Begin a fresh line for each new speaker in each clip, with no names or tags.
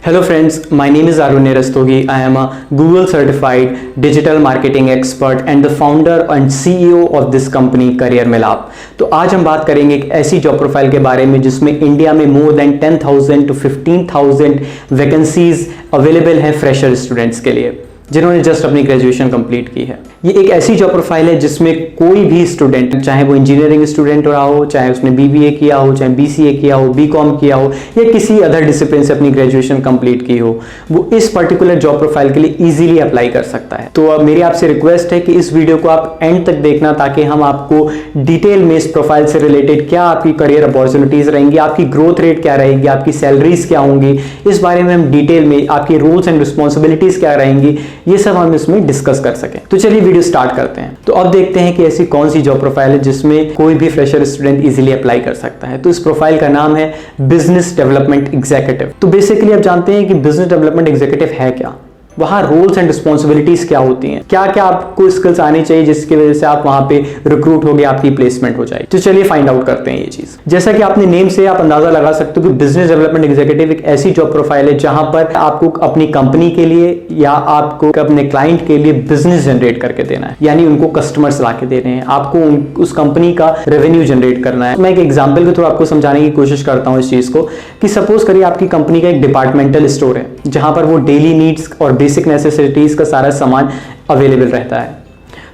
Hello friends, my name is Arun Nerastogi. I am a Google certified digital marketing expert and the founder and CEO of this company Career Milap. तो आज हम बात करेंगे एक ऐसी job profile के बारे में जिसमें इंडिया में more than 10,000 to 15,000 vacancies available हैं फ्रेशर स्टूडेंट्स के लिए जिन्होंने जस्ट अपनी ग्रेजुएशन कंप्लीट की है। ये एक ऐसी जॉब प्रोफाइल है जिसमें कोई भी स्टूडेंट, चाहे वो इंजीनियरिंग स्टूडेंट रहा हो, चाहे उसने बीबीए किया हो, चाहे बीसीए किया हो, बीकॉम किया हो या किसी अदर डिसिप्लिन से अपनी ग्रेजुएशन कंप्लीट की हो, वो इस पर्टिकुलर जॉब प्रोफाइल के लिए इजीली अप्लाई कर सकता है। तो अब मेरी आपसे रिक्वेस्ट है कि इस वीडियो को आप एंड तक देखना ताकि हम आपको डिटेल में इस प्रोफाइल से रिलेटेड क्या आपकी करियर अपॉर्चुनिटीज रहेंगी, आपकी ग्रोथ रेट क्या रहेगी, आपकी सैलरीज क्या होंगी, इस बारे में हम डिटेल में आपकी रूल्स एंड रिस्पॉन्सिबिलिटीज क्या रहेंगी, ये सब हम इसमें डिस्कस कर सकें। तो चलिए वीडियो स्टार्ट करते हैं। तो अब देखते हैं कि ऐसी कौन सी जॉब प्रोफाइल है जिसमें कोई भी फ्रेशर स्टूडेंट इजीली अप्लाई कर सकता है। तो इस प्रोफाइल का नाम है बिजनेस डेवलपमेंट एग्जीक्यूटिव। तो बेसिकली आप जानते हैं कि बिजनेस डेवलपमेंट एग्जीक्यूटिव है क्या, वहां रोल्स एंड रिस्पॉन्सिबिलिटीज क्या होती हैं, क्या क्या आपको स्किल्स आनी चाहिए जिसकी वजह से आप वहां पे रिक्रूट हो गए, आपकी प्लेसमेंट हो जाए। तो चलिए फाइंड आउट करते हैं ये चीज। जैसा कि आपने नेम से आप अंदाजा लगा सकते हो कि बिजनेस डेवलपमेंट एग्जीक्यूटिव एक ऐसी जॉब प्रोफाइल है जहां पर आपको अपनी कंपनी के लिए या आपको अपने क्लाइंट के लिए बिजनेस जनरेट करके देना है, यानी उनको कस्टमर्स ला के देने हैं, आपको उस कंपनी का रेवेन्यू जनरेट करना है। मैं एक एग्जाम्पल के थ्रू आपको समझाने की कोशिश करता हूं इस चीज को कि सपोज करिए आपकी कंपनी का एक डिपार्टमेंटल स्टोर है जहां पर वो डेली नीड्स और बेसिक नेसेसिटीज का सारा सामान अवेलेबल रहता है।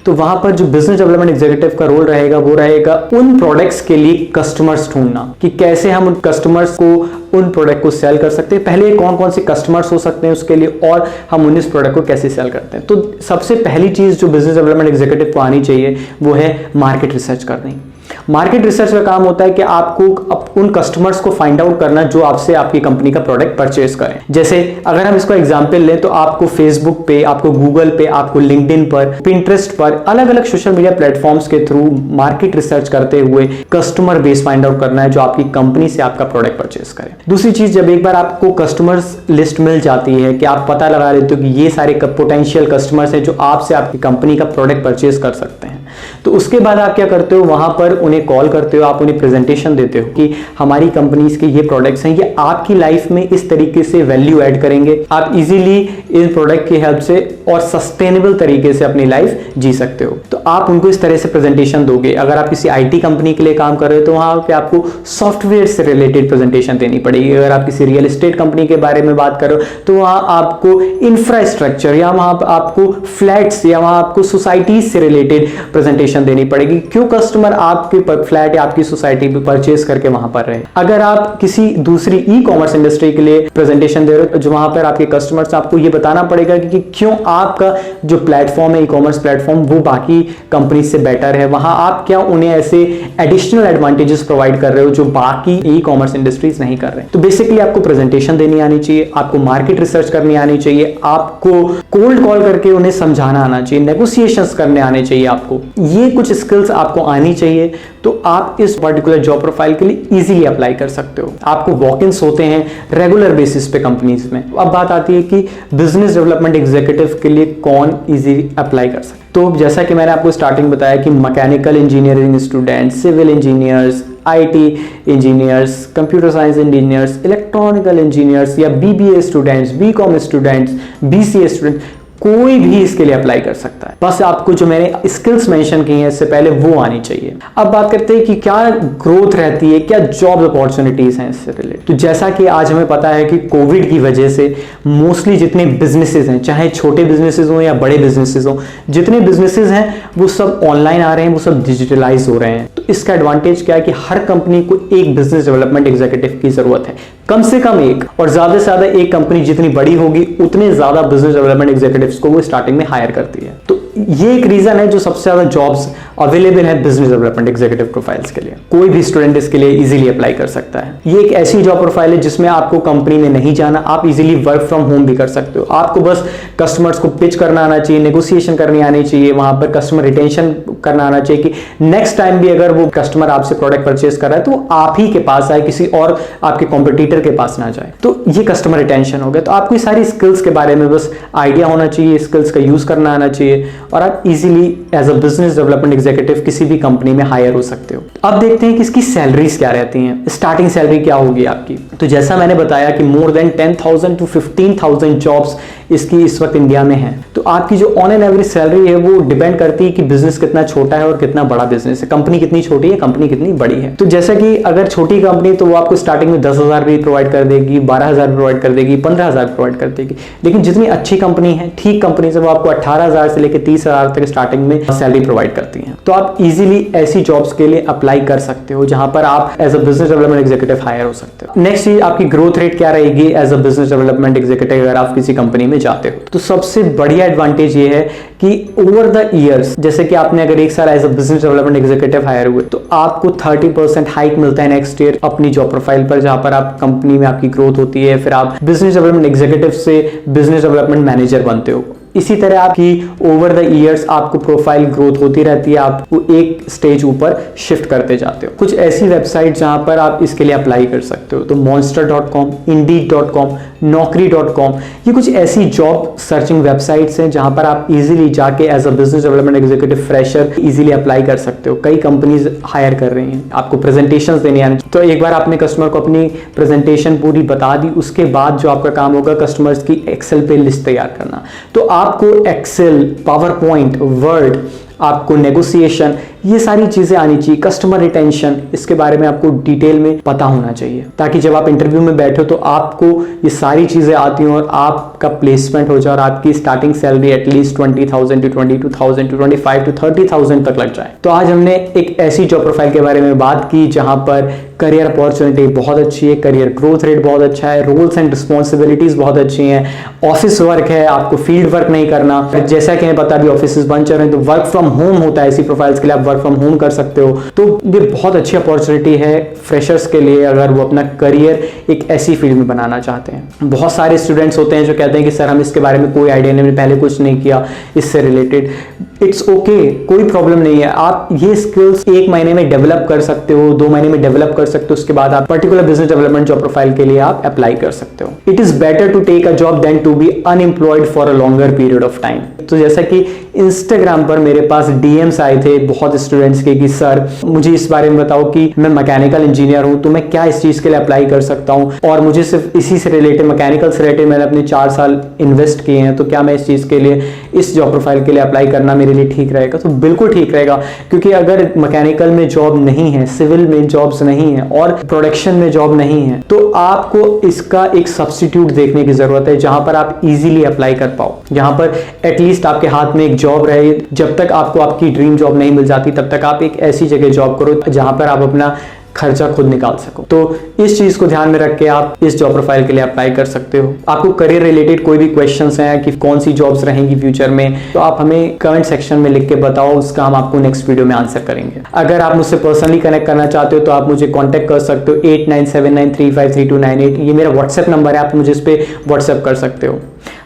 तो वहां पर जो बिजनेस डेवलपमेंट एग्जीक्यूटिव का रोल रहेगा वो रहेगा उन प्रोडक्ट्स के लिए कस्टमर्स ढूंढना कि कैसे हम उन कस्टमर्स को उन प्रोडक्ट को सेल कर सकते हैं, पहले कौन कौन से कस्टमर्स हो सकते हैं उसके लिए, और हम उन इस प्रोडक्ट को कैसे सेल करते हैं। तो सबसे पहली चीज जो बिजनेस डेवलपमेंट एग्जीक्यूटिव को आनी चाहिए वो है मार्केट रिसर्च करनी। मार्केट रिसर्च का काम होता है कि आपको उन कस्टमर्स को फाइंड आउट करना जो आपसे आपकी कंपनी का प्रोडक्ट परचेज करें। जैसे अगर हम इसको एग्जांपल लें तो आपको फेसबुक पे, आपको गूगल पे, आपको लिंक्डइन पर, पिंटरेस्ट पर, अलग अलग सोशल मीडिया प्लेटफॉर्म्स के थ्रू मार्केट रिसर्च करते हुए कस्टमर बेस फाइंड आउट करना है जो आपकी कंपनी से आपका प्रोडक्ट परचेज करे। दूसरी चीज, जब एक बार आपको कस्टमर्स लिस्ट मिल जाती है कि आप पता लगा लेते हो कि ये सारे पोटेंशियल कस्टमर्स हैं जो आपसे आपकी कंपनी का प्रोडक्ट परचेज कर सकते हैं, तो उसके बाद आप क्या करते हो, वहां पर उन्हें कॉल करते हो, आप उन्हें प्रेजेंटेशन देते हो कि हमारी कंपनीज के ये प्रोडक्ट्स हैं, ये आपकी लाइफ में इस तरीके से वैल्यू ऐड करेंगे, आप इजीली इन प्रोडक्ट की हेल्प से और सस्टेनेबल तरीके से अपनी लाइफ जी सकते हो। तो आप उनको इस तरह से प्रेजेंटेशन दोगे। अगर आप किसी आईटी कंपनी के लिए काम कर रहे हो तो वहां पे आपको सॉफ्टवेयर से रिलेटेड प्रेजेंटेशन देनी पड़ेगी। अगर आप किसी रियल एस्टेट कंपनी के बारे में बात करो तो वहां आपको इंफ्रास्ट्रक्चर या वहां आपको फ्लैट्स या वहां आपको सोसाइटीज से रिलेटेड प्रेजेंटेशन देनी पड़ेगी, क्यों कस्टमर आपके फ्लैट या आपकी सोसाइटी पे परचेज करके वहां पर रहे। अगर आप किसी दूसरी ई कॉमर्स इंडस्ट्री के लिए प्रेजेंटेशन दे रहे हो जो वहां पर आपके कस्टमर्स, आपको ये बताना पड़ेगा कि क्यों आपका जो प्लेटफॉर्म है, ई कॉमर्स प्लेटफॉर्म, वो बाकी कंपनी से बेटर है। वहां आप क्या उन्हें ऐसे एडिशनल एडवांटेजेस प्रोवाइड कर रहे हो जो बाकी ई कॉमर्स इंडस्ट्रीज नहीं कर रहे। तो बेसिकली आपको प्रेजेंटेशन देनी आनी चाहिए, आपको मार्केट रिसर्च करनी आनी चाहिए, आपको कोल्ड कॉल करके उन्हें समझाना आना चाहिए, नेगोशिएशंस करने आने चाहिए। आपको ये कुछ स्किल्स आपको आनी चाहिए तो आप इस पर्टिकुलर जॉब प्रोफाइल के लिए इजीली अप्लाई कर सकते हो। आपको वॉक-इन्स होते हैं रेगुलर बेसिस पे कंपनीज में। अब बात आती है कि बिजनेस डेवलपमेंट एग्जीक्यूटिव के लिए कौन इजीली अप्लाई कर सकता है। तो जैसा कि मैंने आपको स्टार्टिंग बताया कि mechanical engineering student, civil engineers, IT engineers, computer science engineers, electronical engineers या BBA students, B Com students, BCA students, कोई भी इसके लिए अप्लाई कर सकता है। बस आपको जो मैंने स्किल्स मेंशन की हैं इससे पहले वो आनी चाहिए। अब बात करते हैं कि क्या ग्रोथ रहती है, क्या जॉब अपॉर्चुनिटीज हैं इससे रिलेटेड। तो जैसा कि आज हमें पता है कि कोविड की वजह से मोस्टली जितने बिजनेसेस हैं, चाहे छोटे बिजनेसेस हो या बड़े बिजनेसेस हो, जितने बिजनेसेस हैं वो सब ऑनलाइन आ रहे हैं, वो सब डिजिटलाइज हो रहे हैं। तो इसका एडवांटेज क्या है कि हर कंपनी को एक बिजनेस डेवलपमेंट एग्जीक्यूटिव की जरूरत है, कम से कम एक, और ज्यादा से ज्यादा एक कंपनी जितनी बड़ी होगी उतने ज्यादा बिजनेस डेवलपमेंट एग्जीक्यूटिव्स को वो स्टार्टिंग में हायर करती है। तो ये एक रीजन है जो सबसे ज्यादा जॉब्स अवेलेबल है बिजनेस डेवलपमेंट एग्जीक्यूटिव प्रोफाइल्स के लिए। कोई भी स्टूडेंट इसके लिए इजीली अप्लाई कर सकता है। ये एक ऐसी जॉब प्रोफाइल है जिसमें आपको कंपनी में नहीं जाना, आप इजीली वर्क फ्रॉम होम भी कर सकते हो। आपको बस कस्टमर्स को पिच करना आना चाहिए, नेगोशिएशन करनी आनी चाहिए, वहां पर कस्टमर रिटेंशन करना आना चाहिए कि नेक्स्ट टाइम भी अगर वो कस्टमर आपसे प्रोडक्ट परचेज कर रहा है तो आप ही के पास आए, किसी और आपके कॉम्पिटिटर के पास ना जाए। तो ये कस्टमर रिटेंशन हो गया। तो आपको सारी स्किल्स के बारे में बस आइडिया होना चाहिए, स्किल्स का यूज करना आना चाहिए और आप easily as a business development executive किसी भी कंपनी में हायर हो सकते हो। अब देखते हैं कि इसकी सैलरीज क्या रहती हैं, स्टार्टिंग सैलरी क्या होगी आपकी। तो जैसा मैंने बताया कि मोर देन 10,000 to 15,000 जॉब्स इसकी इस वक्त इंडिया में है। तो आपकी जो ऑन एन एवरेज सैलरी है वो डिपेंड करती है कि बिजनेस कितना छोटा है और कितना बड़ा बिजनेस है, कंपनी कितनी छोटी है, कंपनी कितनी बड़ी है। तो जैसा कि अगर छोटी कंपनी तो वो आपको स्टार्टिंग में 10,000 भी प्रोवाइड कर देगी, 12,000 प्रोवाइड कर देगी, 15,000 प्रोवाइड कर देगी। लेकिन जितनी अच्छी कंपनी है, ठीक कंपनी से, वो आपको 18,000 से लेकर 30,000 तक स्टार्टिंग में सैलरी प्रोवाइड करती है। तो आप इजीली ऐसी जॉब्स के लिए अप्लाई कर सकते हो जहां पर आप as a business development executive hire हो सकते हो। नेक्स्ट चीज, आपकी ग्रोथ रेट क्या रहेगी as a business development executive अगर आप किसी कंपनी में जाते हो। तो सबसे बढ़िया एडवांटेज ये है कि ओवर द ईयर्स, जैसे कि आपने अगर एक साल as a business development executive hire हुए तो आपको 30% हाइक मिलता है नेक्स्ट ईयर अपनी जॉब प्रोफाइल पर, जहां पर आप कंपनी में आपकी ग्रोथ होती है, फिर आप बिजनेस डेवलपमेंट एग्जीक्यूटिव से बिजनेस डेवलपमेंट मैनेजर बनते हो। इसी तरह आपकी ओवर द ईयर्स आपको प्रोफाइल ग्रोथ होती रहती है, आपको एक स्टेज ऊपर शिफ्ट करते जाते हो। कुछ ऐसी वेबसाइट जहां पर आप इसके लिए अप्लाई कर सकते हो, तो monster.com, indeed.com, naukri.com, ये कुछ ऐसी जॉब सर्चिंग वेबसाइट्स हैं जहां पर आप इजीली जाके as a business development executive fresher easily apply कर सकते हो। कई कंपनीज हायर कर रही हैं, आपको प्रेजेंटेशंस देने आने, तो एक बार आपने कस्टमर को अपनी प्रेजेंटेशन पूरी बता दी, उसके बाद जो आपका काम होगा कस्टमर्स की एक्सेल पे लिस्ट तैयार करना। तो आपको एक्सेल, पावर पॉइंट, वर्ड, आपको नेगोशिएशन, ये सारी चीजें आनी चाहिए। कस्टमर रिटेंशन, इसके बारे में आपको डिटेल में पता होना चाहिए, ताकि जब आप इंटरव्यू में बैठो तो आपको ये सारी चीजें आती हो और आपका प्लेसमेंट हो जाए और आपकी starting salary at least 20,000 to 22,000 to 25 to 30,000 तक लग जाए। तो आज हमने एक ऐसी जॉब प्रोफाइल के बारे में बात की जहां पर करियर अपॉर्चुनिटी बहुत अच्छी है, करियर ग्रोथ रेट बहुत अच्छा है, रोल्स एंड रिस्पॉन्सिबिलिटीज बहुत अच्छी हैं, ऑफिस वर्क है, आपको फील्ड वर्क नहीं करना। जैसा कि हमें पता भी ऑफिस बंद चल रहे हैं तो वर्क फ्रॉम होम होता है, ऐसी प्रोफाइल्स के लिए आप वर्क फ्रॉम होम कर सकते हो। तो ये बहुत अच्छी अपॉर्चुनिटी है फ्रेशर्स के लिए अगर वो अपना करियर एक ऐसी फील्ड में बनाना चाहते हैं। बहुत सारे स्टूडेंट्स होते हैं जो कहते हैं कि सर हम इसके बारे में कोई आइडिया नहीं, पहले कुछ नहीं किया इससे रिलेटेड। इट्स ओके, कोई प्रॉब्लम नहीं है। आप ये स्किल्स 1 महीने में डेवलप कर सकते हो, 2 महीने में डेवलप कर सकते हो, उसके बाद आप particular business development job profile के लिए आप अप्लाई कर सकते हो। It is better to take a job than to be unemployed for a longer period of time. तो जैसा कि इंस्टाग्राम पर मेरे पास डीएम्स आए थे बहुत स्टूडेंट्स के कि सर मुझे इस बारे में बताओ कि मैं मैकेनिकल इंजीनियर हूं, तो मैं क्या इस चीज के लिए अप्लाई कर सकता हूं, और मुझे सिर्फ इसी से रिलेटेड, मैकेनिकल से रिलेटेड मैंने अपने 4 साल इन्वेस्ट किए हैं, तो क्या मैं इस चीज के लिए, इस जॉब प्रोफाइल के लिए अप्लाई करना मेरे लिए ठीक रहेगा? तो बिल्कुल ठीक रहेगा, क्योंकि अगर मैकेनिकल में जॉब नहीं है, सिविल में जॉब्स नहीं है और प्रोडक्शन में जॉब नहीं है, तो आपको इसका एक सब्स्टिट्यूट देखने की जरूरत है जहां पर आप इजीली अप्लाई कर पाओ, जहां पर एटलीस्ट आपके हाथ में एक जॉब रहे। जब तक आपको आपकी ड्रीम जॉब नहीं मिल जाती तब तक आप एक ऐसी जगह जॉब करो जहां पर आप अपना खर्चा खुद निकाल सको। तो इस चीज को ध्यान में रख के आप इस जॉब प्रोफाइल के लिए अप्लाई कर सकते हो। आपको करियर रिलेटेड कोई भी क्वेश्चंस हैं कि कौन सी जॉब्स रहेंगी फ्यूचर में, तो आप हमें कमेंट सेक्शन में लिख के बताओ, उसका हम आपको नेक्स्ट वीडियो में आंसर करेंगे। अगर आप मुझसे पर्सनली कनेक्ट करना चाहते हो तो आप मुझे कॉन्टेक्ट कर सकते हो 8979353298। ये मेरा व्हाट्सएप नंबर है, आप मुझे इस पर व्हाट्सएप कर सकते हो।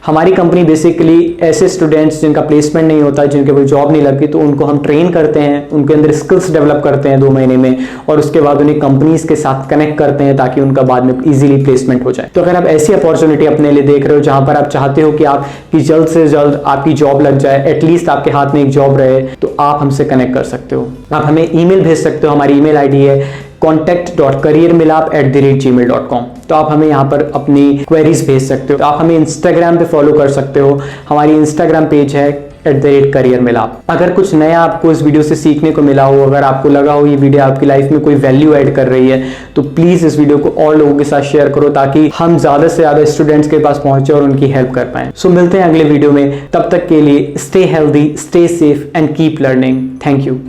हमारी कंपनी बेसिकली ऐसे स्टूडेंट्स जिनका प्लेसमेंट नहीं होता, जिनके कोई जॉब नहीं लगती, तो उनको हम ट्रेन करते हैं, उनके अंदर स्किल्स डेवलप करते हैं 2 महीने में, और उसके बाद उन्हें कंपनीज के साथ कनेक्ट करते हैं ताकि उनका बाद में इजीली प्लेसमेंट हो जाए। तो अगर आप ऐसी अपॉर्चुनिटी अपने लिए देख रहे हो जहां पर आप चाहते हो कि आपकी जल्द से जल्द आपकी जॉब लग जाए, एटलीस्ट आपके हाथ में एक जॉब रहे, तो आप हमसे कनेक्ट कर सकते हो। आप हमें ईमेल भेज सकते हो, हमारी ईमेल आईडी है contact.careermilap@gmail.com। तो आप हमें यहाँ पर अपनी क्वेरीज भेज सकते हो। तो आप हमें इंस्टाग्राम पे फॉलो कर सकते हो, हमारी इंस्टाग्राम पेज है @careermilap। अगर कुछ नया आपको इस वीडियो से सीखने को मिला हो, अगर आपको लगा हो ये वीडियो आपकी लाइफ में कोई वैल्यू ऐड कर रही है, तो प्लीज इस वीडियो को और लोगों के साथ शेयर करो ताकि हम ज्यादा से ज्यादा स्टूडेंट्स के पास पहुंचे और उनकी हेल्प कर पाए। सो मिलते हैं अगले वीडियो में, तब तक के लिए stay healthy, stay safe and keep learning. Thank you.